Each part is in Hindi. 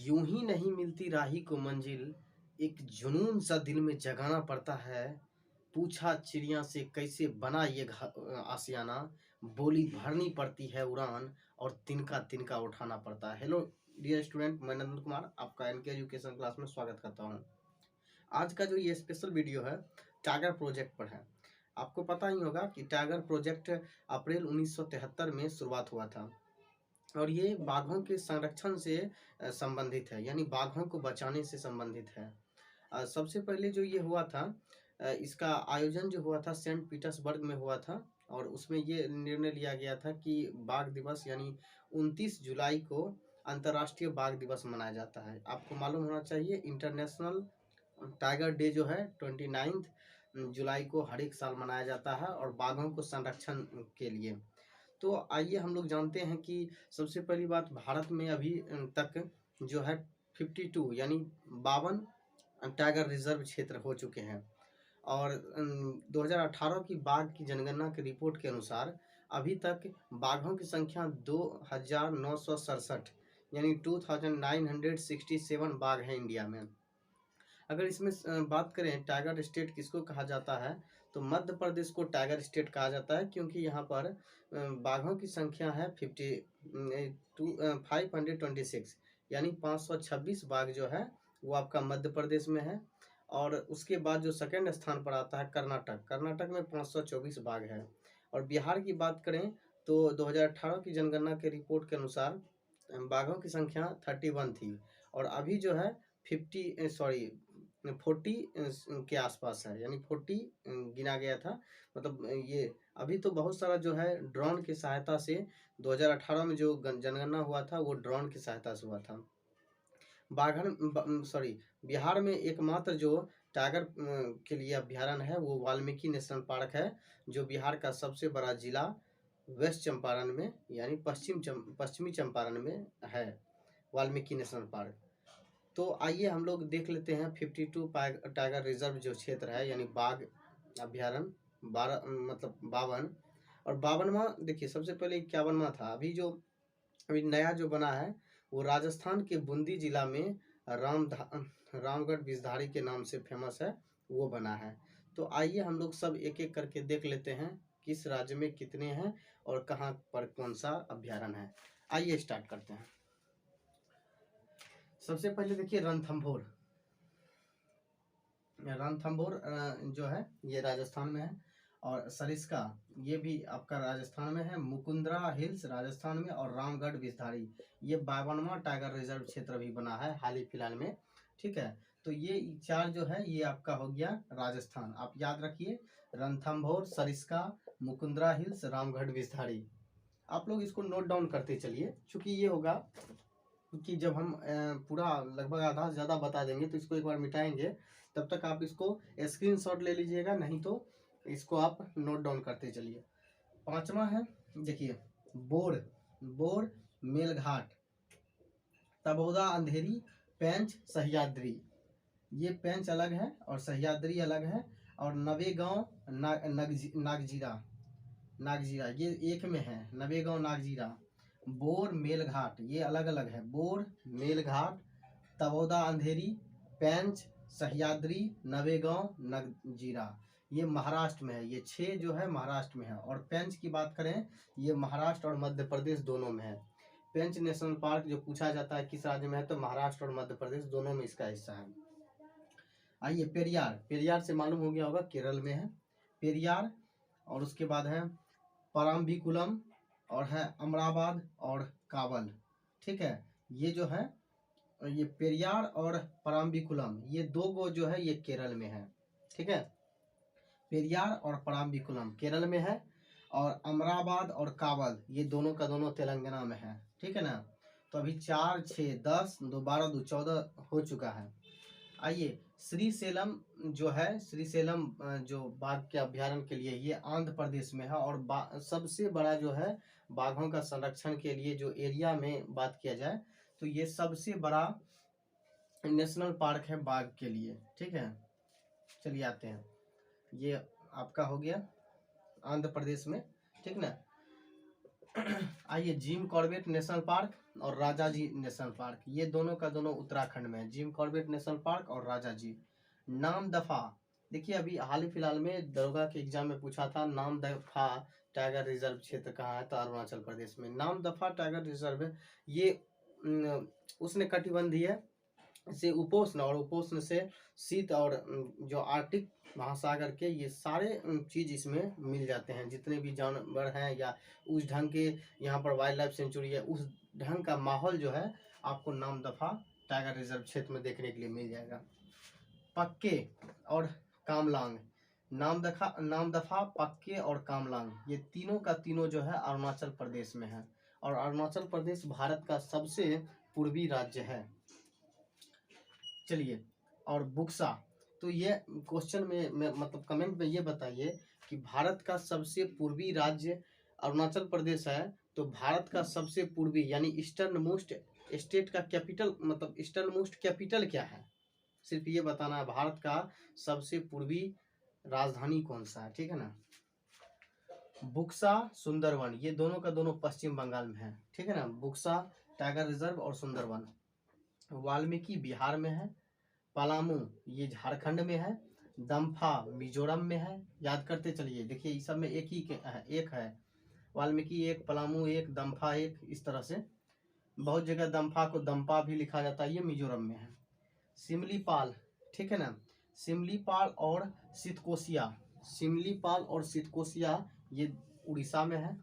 यूं ही नहीं मिलती राही को मंजिल, एक जुनून सा दिल में जगाना पड़ता है। पूछा चिड़िया से कैसे बना ये आशियाना, बोली भरनी पड़ती है उड़ान और तिनका तिनका उठाना पड़ता है। हेलो डियर स्टूडेंट, मैं नंदन कुमार आपका एनके एजुकेशन क्लास में स्वागत करता हूँ। आज का जो ये स्पेशल वीडियो है टाइगर प्रोजेक्ट पर है। आपको पता ही होगा कि टाइगर प्रोजेक्ट अप्रैल 1973 में शुरुआत हुआ था और ये बाघों के संरक्षण से संबंधित है, यानी बाघों को बचाने से संबंधित है। सबसे पहले जो ये हुआ था, इसका आयोजन जो हुआ था सेंट पीटर्सबर्ग में हुआ था और उसमें ये निर्णय लिया गया था कि बाघ दिवस यानी 29 जुलाई को अंतर्राष्ट्रीय बाघ दिवस मनाया जाता है। आपको मालूम होना चाहिए इंटरनेशनल टाइगर डे जो है 29 जुलाई को हर एक साल मनाया जाता है और बाघों को संरक्षण के लिए। तो आइए हम लोग जानते हैं कि सबसे पहली बात, भारत में अभी तक जो है 52 यानी 52 टाइगर रिजर्व क्षेत्र हो चुके हैं और 2018 की बाघ की जनगणना की रिपोर्ट के अनुसार अभी तक बाघों की संख्या 2967 यानी 2967 बाघ है इंडिया में। अगर इसमें बात करें टाइगर स्टेट किसको कहा जाता है, तो मध्य प्रदेश को टाइगर स्टेट कहा जाता है क्योंकि यहाँ पर बाघों की संख्या है 526 यानी 526 बाघ जो है वो आपका मध्य प्रदेश में है। और उसके बाद जो सेकंड स्थान पर आता है कर्नाटक में 524 बाघ है। और बिहार की बात करें तो 2018 की जनगणना के रिपोर्ट के अनुसार बाघों की संख्या 31 थी और अभी जो है 40 के आसपास है, यानी 40 गिना गया था। मतलब ये अभी तो बहुत सारा जो है ड्रोन की सहायता से 2018 में जो जनगणना हुआ था वो ड्रोन की सहायता से हुआ था। बिहार में एकमात्र जो टाइगर के लिए अभ्यारण्य है वो वाल्मीकि नेशनल पार्क है, जो बिहार का सबसे बड़ा जिला वेस्ट चंपारण में यानी पश्चिमी चंपारण में है वाल्मीकि नेशनल पार्क। तो आइए हम लोग देख लेते हैं 52 टाइगर रिजर्व जो क्षेत्र है यानी बाघ अभ्यारण्य 12 मतलब 52 और 52वां। देखिए सबसे पहले 51वां था, अभी नया जो बना है वो राजस्थान के बूंदी जिला में रामगढ़ बिजधारी के नाम से फेमस है, वो बना है। तो आइए हम लोग सब एक एक करके देख लेते हैं किस राज्य में कितने हैं और कहाँ पर कौन सा अभ्यारण्य है। आइए स्टार्ट करते हैं। सबसे पहले देखिए रणथंभौर जो है ये राजस्थान में है और सरिस्का ये भी आपका राजस्थान में है, मुकुंदरा हिल्स राजस्थान में और रामगढ़ बिजधारी ये 52वां टाइगर रिजर्व क्षेत्र भी बना है हाल ही फिलहाल में। ठीक है, तो ये चार जो है ये आपका हो गया राजस्थान। आप याद रखिए रणथंभौर, सरिस्का, मुकुंदरा हिल्स, रामगढ़ बिजधारी। आप लोग इसको नोट डाउन करते चलिए, चूंकि ये होगा कि जब हम पूरा लगभग आधा से ज़्यादा बता देंगे तो इसको एक बार मिटाएंगे, तब तक आप इसको स्क्रीनशॉट ले लीजिएगा, नहीं तो इसको आप नोट डाउन करते चलिए। 5वां है देखिए बोर मेलघाट, तबौदा अंधेरी, पेंच सह्याद्री। ये पेंच अलग है और सह्याद्री अलग है और नवेगांव नागजीरा ये एक में है, नवेगांव नागजीरा। बोर मेलघाट ये अलग अलग है, बोर मेलघाट, तबौदा अंधेरी, पेंच सह्याद्री, नवेगांव नागजीरा ये महाराष्ट्र में है। ये 6 जो है महाराष्ट्र में है। और पेंच की बात करें ये महाराष्ट्र और मध्य प्रदेश दोनों में है। पेंच नेशनल पार्क जो पूछा जाता है किस राज्य में है, तो महाराष्ट्र और मध्य प्रदेश दोनों में इसका हिस्सा है। आइए पेरियार से मालूम हो गया होगा केरल में है पेरियार। और उसके बाद है परम्बिकुलम और है अमराबाद और काबल। ठीक है, ये जो है ये पेरियार और परम्बिकुलम ये दो गो जो है ये केरल में है। ठीक है, पेरियार और परम्बिकुलम केरल में है और अमराबाद और काबल ये दोनों का दोनों तेलंगाना में है। ठीक है ना, तो अभी 4, 6, 10, 2, 12, 2, 14 हो चुका है। आइए श्रीशैलम जो है, श्रीशैलम जो बाघ के अभ्यारण्य के लिए ये आंध्र प्रदेश में है और सबसे बड़ा जो है बाघों का संरक्षण के लिए जो एरिया में बात किया जाए तो ये सबसे बड़ा नेशनल पार्क है बाघ के लिए। ठीक है, चलिए आते हैं, ये आपका हो गया आंध्र प्रदेश में। ठीक ना, आइए, जिम कॉर्बेट नेशनल पार्क और राजाजी नेशनल पार्क, ये दोनों का दोनों उत्तराखंड में है। जिम कॉर्बेट नेशनल पार्क और राजाजी। नाम दफा, देखिए अभी हाल ही फिलहाल में दरोगा के एग्जाम में पूछा था, नाम दफा टाइगर रिजर्व क्षेत्र कहाँ है, तो अरुणाचल प्रदेश में। नाम दफा टाइगर रिजर्व है, ये उष्ण कटिबंधीय से उपोष्ण और उपोष्ण से शीत और जो आर्कटिक महासागर के, ये सारे चीज इसमें मिल जाते हैं। जितने भी जानवर हैं या उस ढंग के यहाँ पर वाइल्ड लाइफ सेंचुरी है, उस ढंग का माहौल जो है आपको नाम दफा टाइगर रिजर्व क्षेत्र में देखने के लिए मिल जाएगा। पक्के और कामलांग, नाम दफा, पक्के और कामलांग, ये तीनों का तीनों जो है अरुणाचल प्रदेश में है। और अरुणाचल प्रदेश भारत का सबसे पूर्वी राज्य है। चलिए, और बुक्सा, तो ये क्वेश्चन में मतलब कमेंट में ये बताइए कि भारत का सबसे पूर्वी राज्य अरुणाचल प्रदेश है, तो भारत का सबसे पूर्वी यानी ईस्टर्न मोस्ट स्टेट का कैपिटल, मतलब ईस्टर्न मोस्ट कैपिटल क्या है, सिर्फ ये बताना है। भारत का सबसे पूर्वी राजधानी कौन सा है, ठीक है ना। बुक्सा, सुंदरवन, ये दोनों का दोनों पश्चिम बंगाल में है, ठीक है ना। बुक्सा टाइगर रिजर्व और सुंदरवन। वाल्मीकि बिहार में है। पलामू ये झारखंड में है। दम्फा मिजोरम में है। याद करते चलिए, देखिए इस सब में एक ही एक है। वाल्मीकि एक, पलामू एक, दम्फा एक, इस तरह से बहुत जगह दम्फा को दम्पा भी लिखा जाता है, ये मिजोरम में है। सिमलीपाल, ठीक है ना। सिमलीपाल और सितकोसिया, सिमलीपाल और सितकोसिया ये उड़ीसा में है।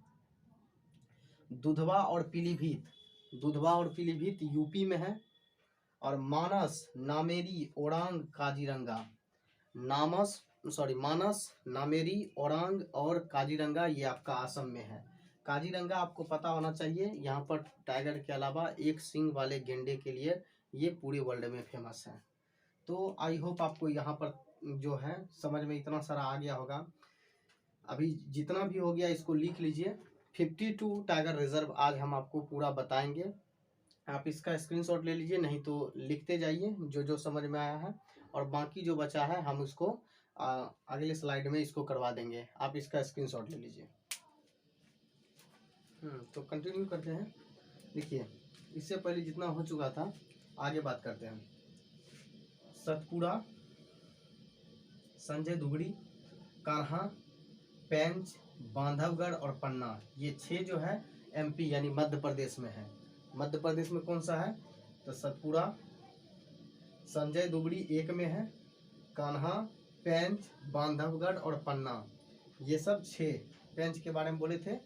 दुधवा और पीलीभीत, दुधवा और पीलीभीत यूपी में है। और मानस, नामेरी, ओरांग, काजीरंगा, मानस, नामेरी, ओरांग और काजीरंगा ये आपका असम में है। काजीरंगा आपको पता होना चाहिए, यहाँ पर टाइगर के अलावा एक सींग वाले गेंडे के लिए ये पूरे वर्ल्ड में फेमस है। तो आई होप आपको यहाँ पर जो है समझ में इतना सारा आ गया होगा। अभी जितना भी हो गया इसको लिख लीजिए। 52 टाइगर रिजर्व आज हम आपको पूरा बताएंगे। आप इसका स्क्रीनशॉट ले लीजिए, नहीं तो लिखते जाइए जो जो समझ में आया है, और बाकी जो बचा है हम उसको अगले स्लाइड में इसको करवा देंगे। आप इसका स्क्रीनशॉट ले लीजिए। तो कंटिन्यू करते हैं। देखिए, इससे पहले जितना हो चुका था आगे बात करते हैं। सतपुड़ा, संजय दुगड़ी, कान्हा, पेंच, बांधवगढ़ और पन्ना, ये 6 जो है एमपी यानी मध्य प्रदेश में है। मध्य प्रदेश में कौन सा है, तो सतपुड़ा, संजय दुगड़ी एक में है, कान्हा, पेंच, बांधवगढ़ और पन्ना, ये सब 6। पेंच के बारे में बोले थे,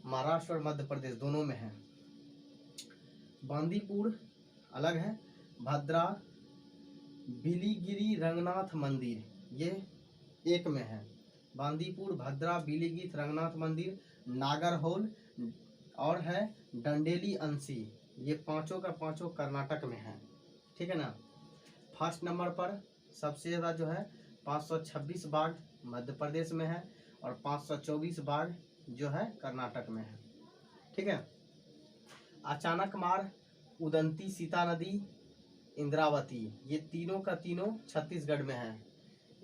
महाराष्ट्र और मध्य प्रदेश दोनों में है। बांदीपुर अलग है। भद्रा, बिलीगिरी रंगनाथ मंदिर ये एक में है। बांदीपुर, भद्रा, बिलीगिरी रंगनाथ मंदिर, नागरहोल और है डंडेली अंशी, ये पांचों का पांचों कर्नाटक में है, ठीक है ना। फर्स्ट नंबर पर सबसे ज़्यादा जो है 526 बाघ मध्य प्रदेश में है और 524 बाघ जो है कर्नाटक में है, ठीक है। अचानक मार, उदंती सीता नदी, इंद्रावती, ये तीनों का तीनों छत्तीसगढ़ में है।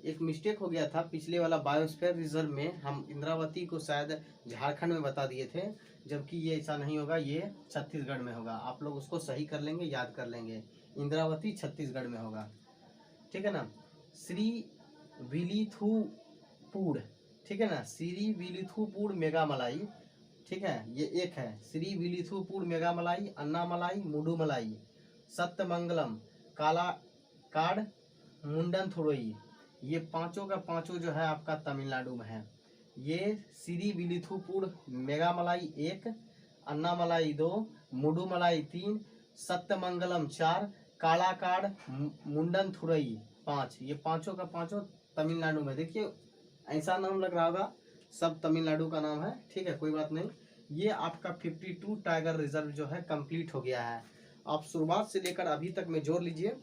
एक मिस्टेक हो गया था, पिछले वाला बायोस्फीयर रिजर्व में हम इंद्रावती को शायद झारखंड में बता दिए थे, जबकि ये ऐसा नहीं होगा, ये छत्तीसगढ़ में होगा। आप लोग उसको सही कर लेंगे, याद कर लेंगे, इंद्रावती छत्तीसगढ़ में होगा, ठीक है ना। श्री विलिथुपुर, ठीक है ना, श्री विलिथुपुर मेघामलाई, ठीक है, ये एक है। श्री विलिथुपुर मेघामलाई, अन्नामलाई, मुडुमलाई, सत्यमंगलम, कालाकाड, मुंडनथुरई, ये पांचों का पांचों जो है आपका तमिलनाडु में है। ये श्री विलिथुपुर मेघामलाई 1, अन्नामलाई 2, मुडुमलाई 3, सत्यमंगलम 4, कालाकाड, मुंडनथुरई 5, ये पांचों का पांचों तमिलनाडु में। देखिए ऐसा नाम लग रहा होगा, सब तमिलनाडु का नाम है, ठीक है, कोई बात नहीं। ये आपका 52 टाइगर रिजर्व जो है कंप्लीट हो गया है। आप शुरुआत से लेकर अभी तक में जोड़ लीजिए,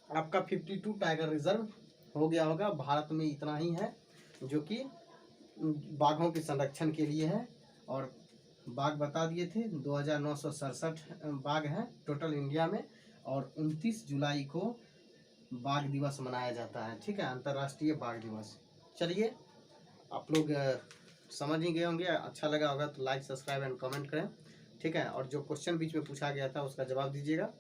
आपका 52 टाइगर रिजर्व हो गया होगा। भारत में इतना ही है जो कि बाघों के संरक्षण के लिए है, और बाघ बता दिए थे 2967 बाघ हैं टोटल इंडिया में, और 29 जुलाई को बाघ दिवस मनाया जाता है, ठीक है, अंतर्राष्ट्रीय बाघ दिवस। चलिए आप लोग समझ ही गए होंगे। अच्छा लगा होगा तो लाइक, सब्सक्राइब एंड कमेंट करें, ठीक है। और जो क्वेश्चन बीच में पूछा गया था उसका जवाब दीजिएगा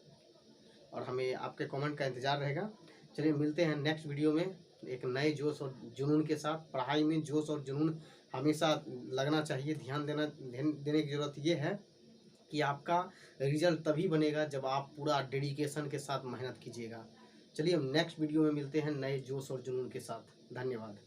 और हमें आपके कमेंट का इंतज़ार रहेगा। चलिए मिलते हैं नेक्स्ट वीडियो में एक नए जोश और जुनून के साथ। पढ़ाई में जोश और जुनून हमेशा लगना चाहिए। ध्यान देने की ज़रूरत ये है कि आपका रिजल्ट तभी बनेगा जब आप पूरा डेडिकेशन के साथ मेहनत कीजिएगा। चलिए हम नेक्स्ट वीडियो में मिलते हैं नए जोश और जुनून के साथ। धन्यवाद।